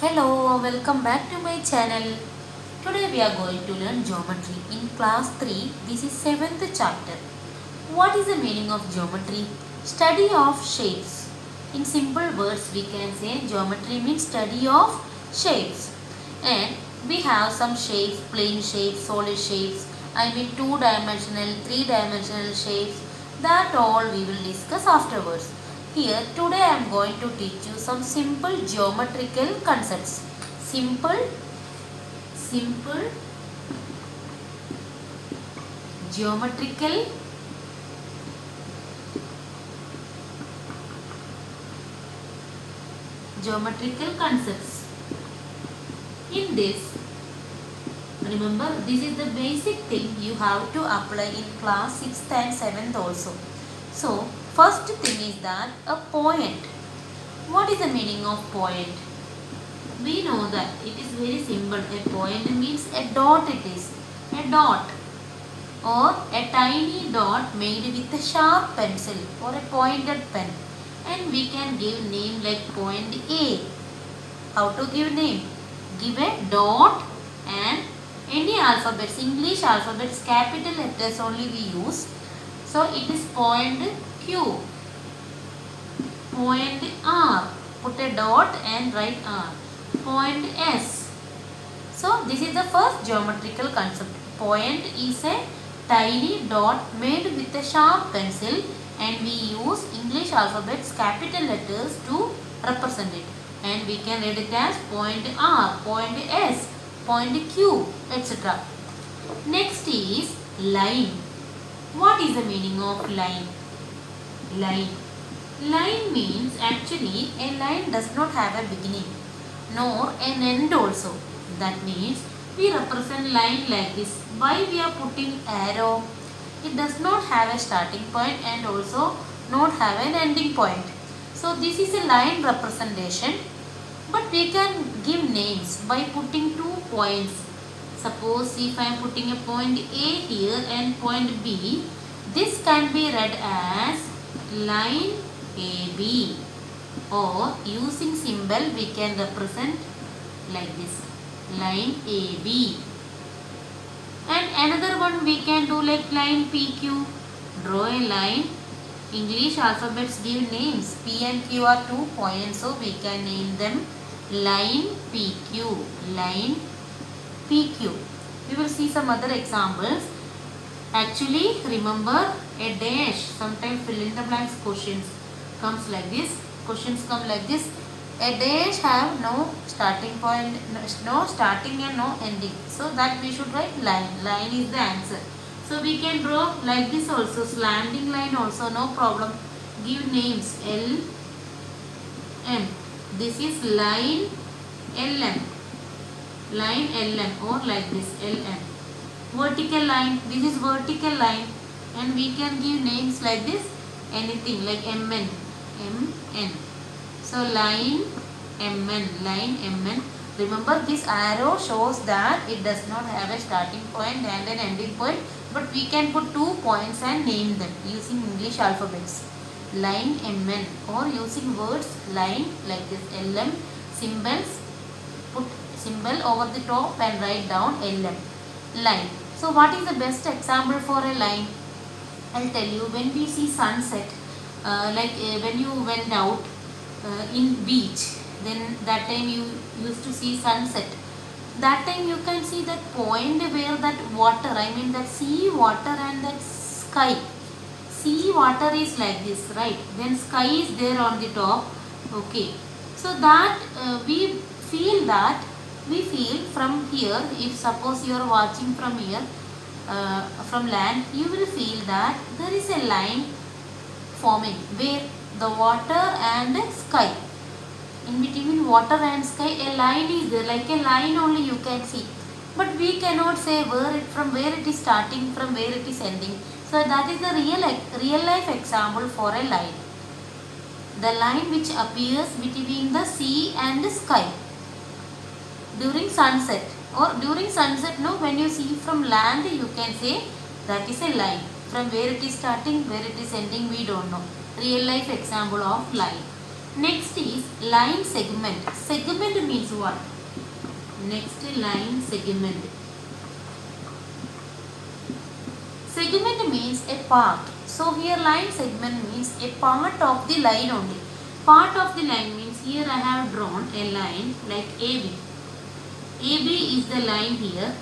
Hello, welcome back to my channel. Today we are going to learn geometry in class 3. This is 7th chapter. What is the meaning of geometry? Study of shapes. In simple words we can say geometry means study of shapes. And we have some shapes, plane shapes, solid shapes, I mean 2-dimensional, 3-dimensional shapes. That all we will discuss afterwards. Here today I am going to teach you some simple geometrical concepts. Simple geometrical concepts. In this, remember, this is the basic thing you have to apply in class 6th and 7th also. So first thing is that a point. What is the meaning of point? We know that it is very simple. A point means a dot, it is a dot or a tiny dot made with a sharp pencil or a pointed pen, and we can give name like point A. How to give name? Give a dot and any alphabets, English alphabets, capital letters only we use. So it is point Q, point R, put a dot and write R, point S. So this is the first geometrical concept. Point is a tiny dot made with a sharp pencil, and we use English alphabets, capital letters to represent it, and we can read it as point R, point S, point Q, etc. Next is line. What is the meaning of line? Line means actually a line does not have a beginning nor an end also. That means we represent line like this. Why we are putting arrow? It does not have a starting point and also not have an ending point. So this is a line representation, but we can give names by putting 2 points. Suppose if I am putting a point A here and point B, this can be read as line AB, or using symbol we can represent like this, line AB. And another one we can do like line PQ. Draw a line. English alphabets give names. P and Q are 2 points, so we can name them line PQ. Line PQ. We will see some other examples. Actually, remember a dash. Sometimes fill in the blanks questions comes like this. Questions come like this. A dash have no starting point, no starting and no ending. So that we should write line. Line is the answer. So we can draw like this also. Slanting line also, no problem. Give names L, M. This is line LM. Line LM, or like this LM. Vertical line. This is vertical line, and we can give names like this. Anything like MN. MN. So line MN, line MN. Remember, this arrow shows that it does not have a starting point and an ending point, but we can put 2 points and name them using English alphabets. Line MN, or using words line like this LM, symbols, put symbol over the top and write down LM, line. So what is the best example for a line? I'll tell you. When we see sunset, when you went out in beach, then that time you used to see sunset. That time you can see that point where that water, I mean that sea water and that sky. Sea water is like this, right? Then sky is there on the top. Okay. So that we feel from here. If suppose you are watching from here, from land, you will feel that there is a line forming where the water and sky, in between water and sky, a line is there, like a line only you can see, but we cannot say from where it is starting, from where it is ending. So that is the real life example for a line, the line which appears between the sea and the sky during sunset. Or during sunset, no, when you see from land, you can say that is a line. From where it is starting, where it is ending, we don't know. Real life example of line. Next is line segment. Segment means what? Next, line segment. Segment means a part. So here line segment means a part of the line only. Part of the line means here I have drawn a line like AB. AB is the line here,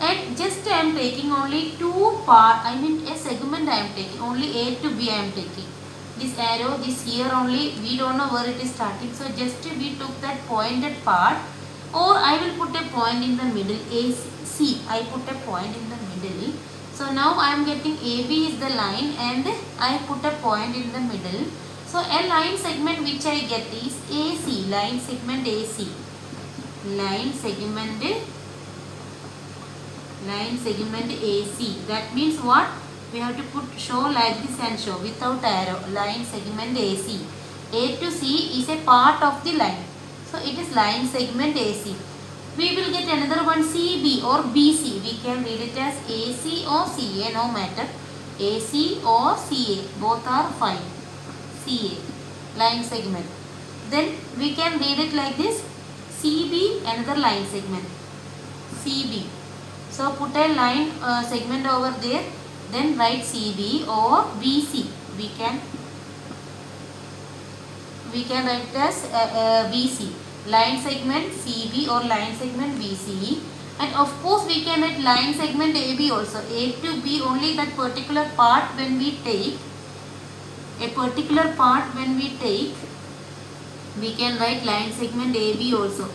and just I am taking only two part, I mean a segment I am taking, only A to B I am taking. This arrow, this here only, we don't know where it is starting, so just we took that pointed part, or I will put a point in the middle, AC, I put a point in the middle. So now I am getting AB is the line and I put a point in the middle. So a line segment which I get is AC, line segment AC. Line segment AC. That means what? We have to put show like this and show without arrow. Line segment AC. A to C is a part of the line. So it is line segment AC. We will get another one CB or BC. We can read it as AC or CA, no matter. AC or CA, both are fine. CA, line segment. Then we can read it like this. CB, another line segment. CB. So put a line segment over there. Then write CB or BC. We can write it as BC. Line segment CB or line segment BC. And of course we can write line segment AB also. A to B, only that particular part when we take. A particular part when we take, we can write line segment AB also.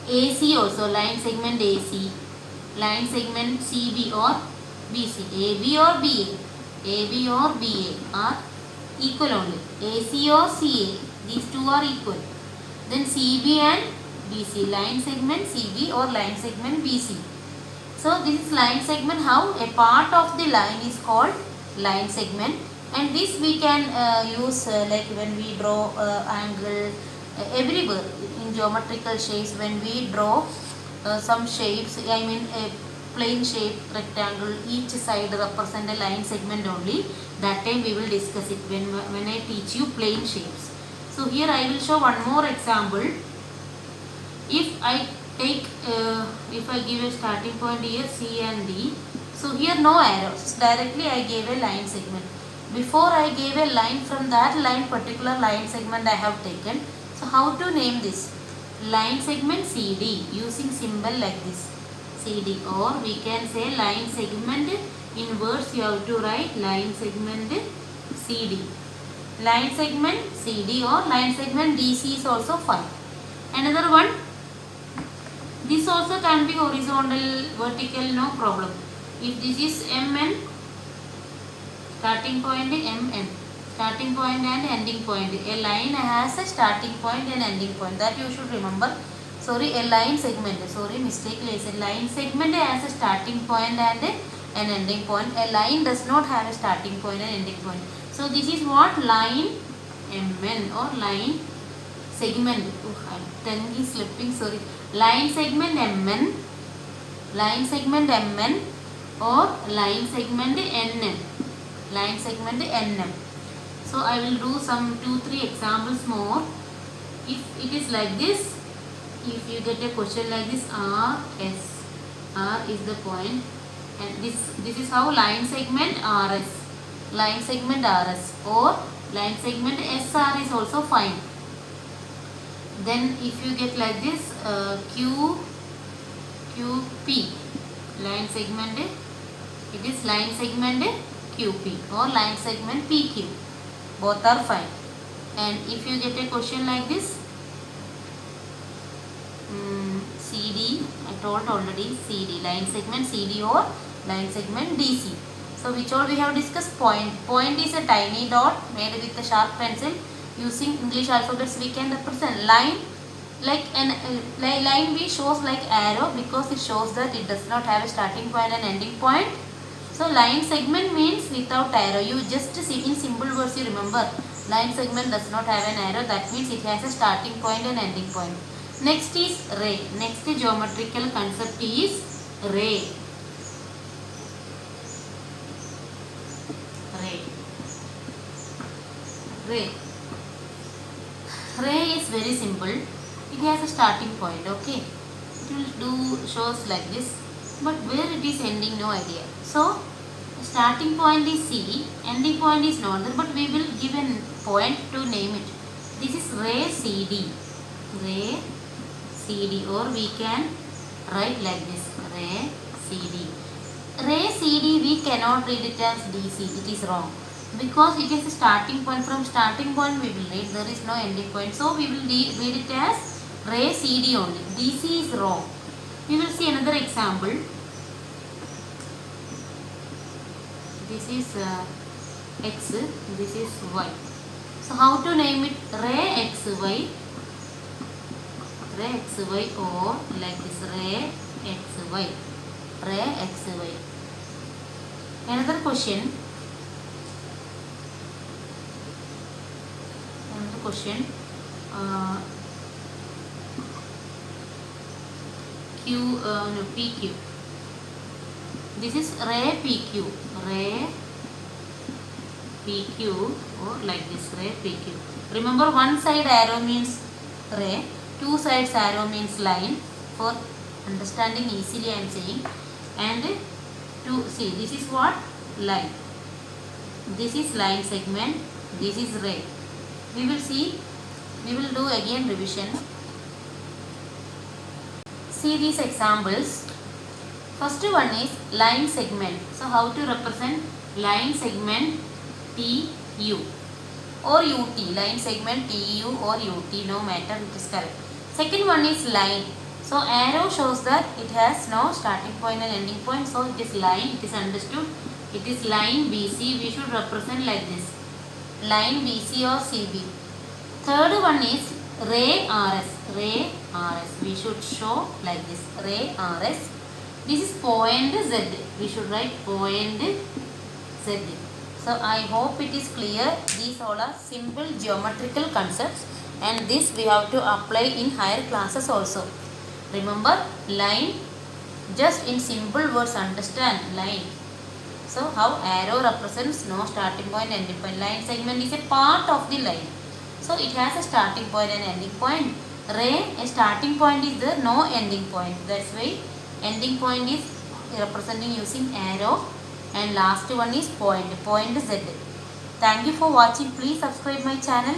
AC also, line segment AC. Line segment CB or BC. AB or BA. AB or BA are equal only. AC or CA, these two are equal. Then CB and BC, line segment CB or line segment BC. So this is line segment. How? A part of the line is called line segment. And this we can use like when we draw angle, everywhere in geometrical shapes. When we draw some shapes, I mean a plane shape, rectangle, each side represent a line segment only. That time we will discuss it when I teach you plane shapes. So here I will show one more example. If I take, if I give a starting point here C and D. So here no arrows, directly I gave a line segment. Before I gave a line, from that line, particular line segment I have taken. So how to name this? Line segment CD, using symbol like this, CD, or we can say line segment. In words you have to write line segment CD. Line segment CD or line segment DC is also fine. Another one, this also can be horizontal, vertical, no problem. If this is MN, starting point MN, starting point and ending point. A line has a starting point and ending point, that you should remember. Sorry, a line segment, sorry, mistake. A line segment has a starting point and an ending point. A line does not have a starting point and ending point. So this is what? Line MN or line segment. Tongue is slipping, sorry. Line segment MN, line segment MN or line segment NN. Line segment NM. So I will do some 2-3 examples more. If it is like this, if you get a question like this, RS, R is the point, and this is how line segment RS, line segment RS, or line segment SR is also fine. Then if you get like this, QP, line segment, it is line segment QP or line segment PQ, both are fine. And if you get a question like this, CD, I told already, CD, line segment CD or line segment DC. So which all we have discussed? Point. Point is a tiny dot made with a sharp pencil. Using English alphabets we can represent. Line, like an line we shows like arrow because it shows that it does not have a starting point and ending point. So line segment means without arrow. You just see in simple words you remember. Line segment does not have an arrow. That means it has a starting point and ending point. Next is ray. Next geometrical concept is ray. Ray. Ray. Ray is very simple. It has a starting point. Okay, it will do shows like this, but where it is ending, no idea. So starting point is C, ending point is not there, but we will give a point to name it. This is ray CD. Ray CD, or we can write like this, ray CD. Ray CD we cannot read it as DC, it is wrong, because it is a starting point. From starting point we will read, there is no ending point, so we will read it as ray CD only. DC is wrong. We will see another example. This is X, this is Y. So how to name it? Ray XY, ray XY, or like this, ray XY, ray XY. Another question. PQ. This is ray PQ, ray PQ, or like this, ray PQ. Remember, one side arrow means ray, two sides arrow means line. For understanding easily I am saying. And to see, this is what? Line. This is line segment, this is ray. We will see, we will do again revision. See these examples. First one is line segment. So how to represent line segment? TU or UT, line segment TU or UT, no matter, it is correct. Second one is line. So arrow shows that it has no starting point and ending point, so it is line, it is understood. It is line BC, we should represent like this, line BC or CB. Third one is ray RS, ray RS, we should show like this, ray RS. This is point Z, we should write point Z. So I hope it is clear. These all are simple geometrical concepts, and this we have to apply in higher classes also. Remember, line, just in simple words understand line. So how arrow represents no starting point, ending point. Line segment is a part of the line, so it has a starting point and ending point. Ray, a starting point is there, no ending point. That's why ending point is representing using arrow, and last one is point Z. Thank you for watching. Please subscribe my channel.